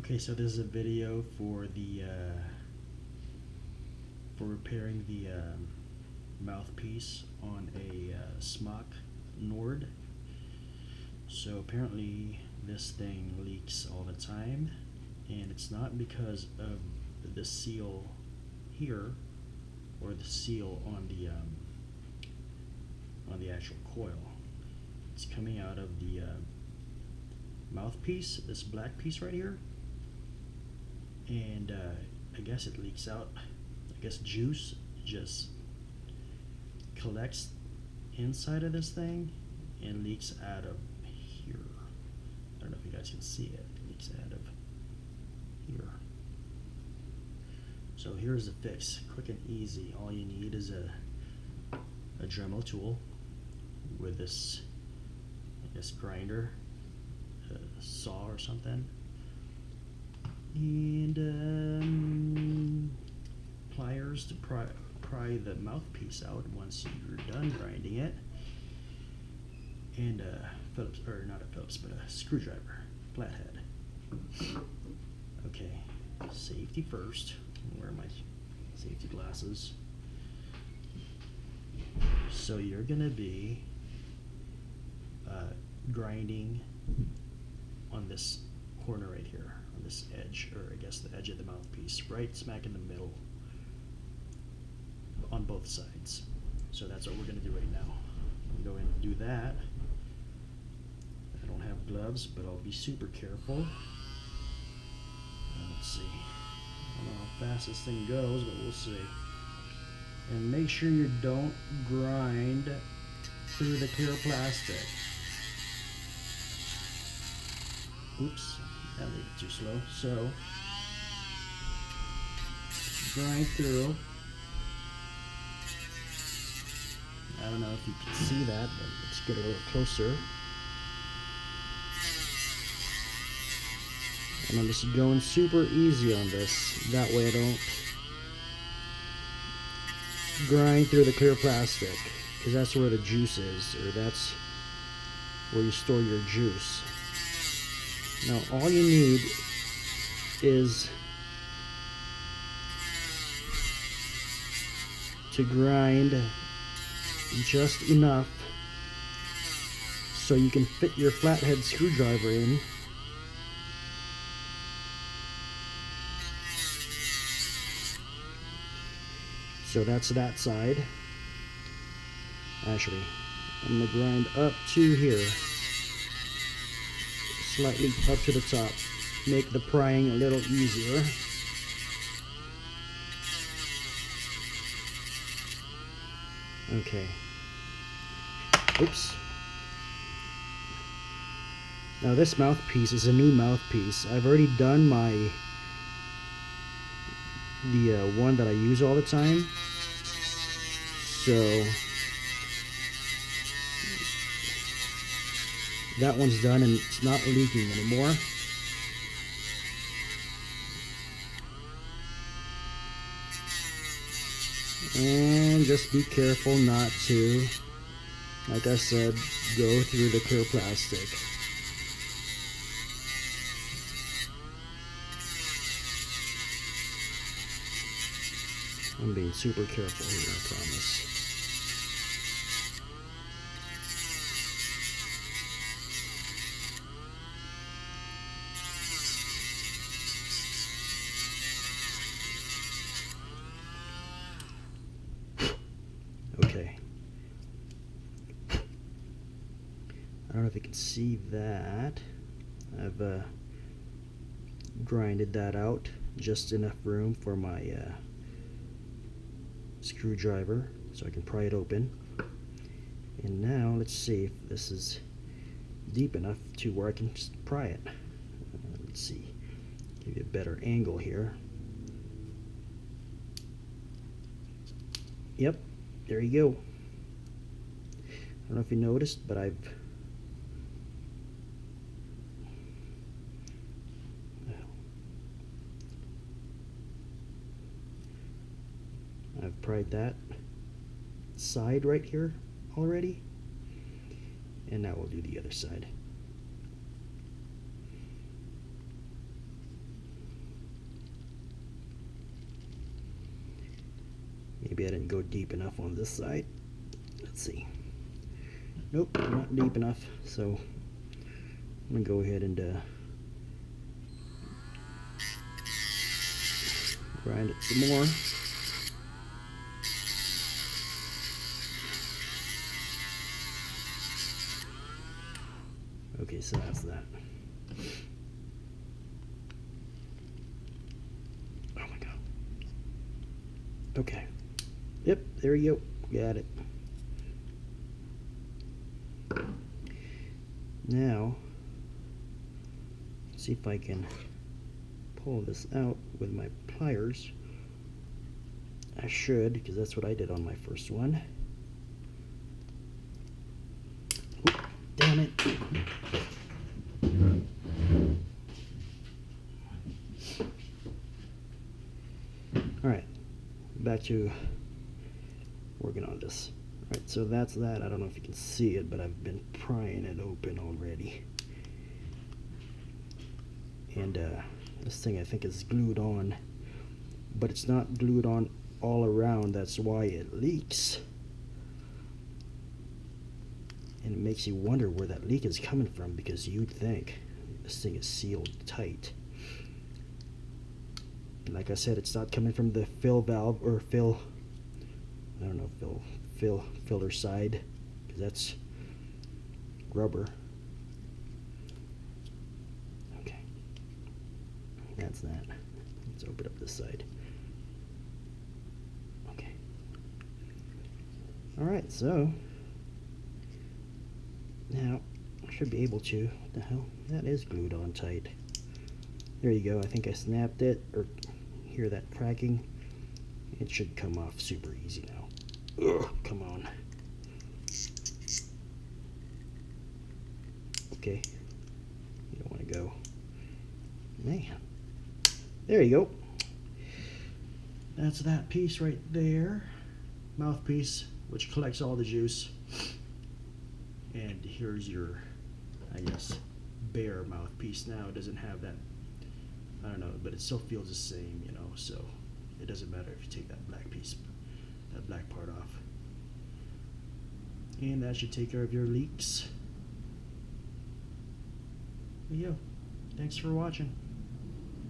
Okay, so this is a video for the for repairing the mouthpiece on a SMOK NORD. So apparently this thing leaks all the time, and it's not because of the seal here or the seal on the actual coil. It's coming out of the mouthpiece, this black piece right here, and I guess it leaks out. I guess juice just collects inside of this thing and leaks out of here. I don't know if you guys can see it. It leaks out of here. So here's the fix, quick and easy. All you need is a Dremel tool with this, I guess, grinder, a saw or something, and pliers to pry the mouthpiece out once you're done grinding it, and Phillips, or not a Phillips, but a screwdriver, flathead. Okay, safety first. I'll wear my safety glasses. So you're gonna be grinding on this corner right here, on this edge, or I guess the edge of the mouthpiece, right smack in the middle, on both sides. So that's what we're going to do right now. I'm going to go in and do that. I don't have gloves, but I'll be super careful. Let's see. I don't know how fast this thing goes, but we'll see. And make sure you don't grind through the clear plastic. Oops, that made it too slow. So, grind through. I don't know if you can see that, but let's get a little closer. And I'm just going super easy on this. That way I don't grind through the clear plastic, because that's where the juice is, or that's where you store your juice. Now all you need is to grind just enough so you can fit your flathead screwdriver in. So that's that side. Actually, I'm going to grind up to here, slightly up to the top, make the prying a little easier. Okay. Oops. Now this mouthpiece is a new mouthpiece. I've already done the one that I use all the time. So that one's done and it's not leaking anymore. And just be careful not to, like I said, go through the clear plastic. I'm being super careful here, I promise. Okay. I don't know if you can see that. I've grinded that out, just enough room for my screwdriver so I can pry it open. And now let's see if this is deep enough to where I can just pry it. Let's see, give you a better angle here. Yep, there you go. I don't know if you noticed, but I've pried that side right here already, and now we'll do the other side. Maybe I didn't go deep enough on this side. Let's see. Nope, not deep enough. So I'm gonna go ahead and grind it some more. Okay, so that's that. Oh my god. Okay. Yep, there you go. Got it. Now, see if I can pull this out with my pliers. I should, because that's what I did on my first one. Oop, damn it. Alright, back to working on this. Alright, so that's that. I don't know if you can see it, but I've been prying it open already. And this thing I think is glued on, but it's not glued on all around. That's why it leaks. And it makes you wonder where that leak is coming from, because you'd think this thing is sealed tight. And like I said, it's not coming from the fill valve or fill, I don't know, filler side, because that's rubber. Okay, that's that. Let's open up this side. Okay. Alright, so now I should be able to, what the hell, that is glued on tight. There you go. I think I snapped it, or hear that cracking. It should come off super easy now. Ugh, come on. Okay, you don't want to go. Man, there you go. That's that piece right there. Mouthpiece, which collects all the juice. And here's your, I guess, bare mouthpiece. Now it doesn't have that, I don't know, but it still feels the same, you know, so it doesn't matter if you take that black piece, that black part off. And that should take care of your leaks. There you go. Thanks for watching.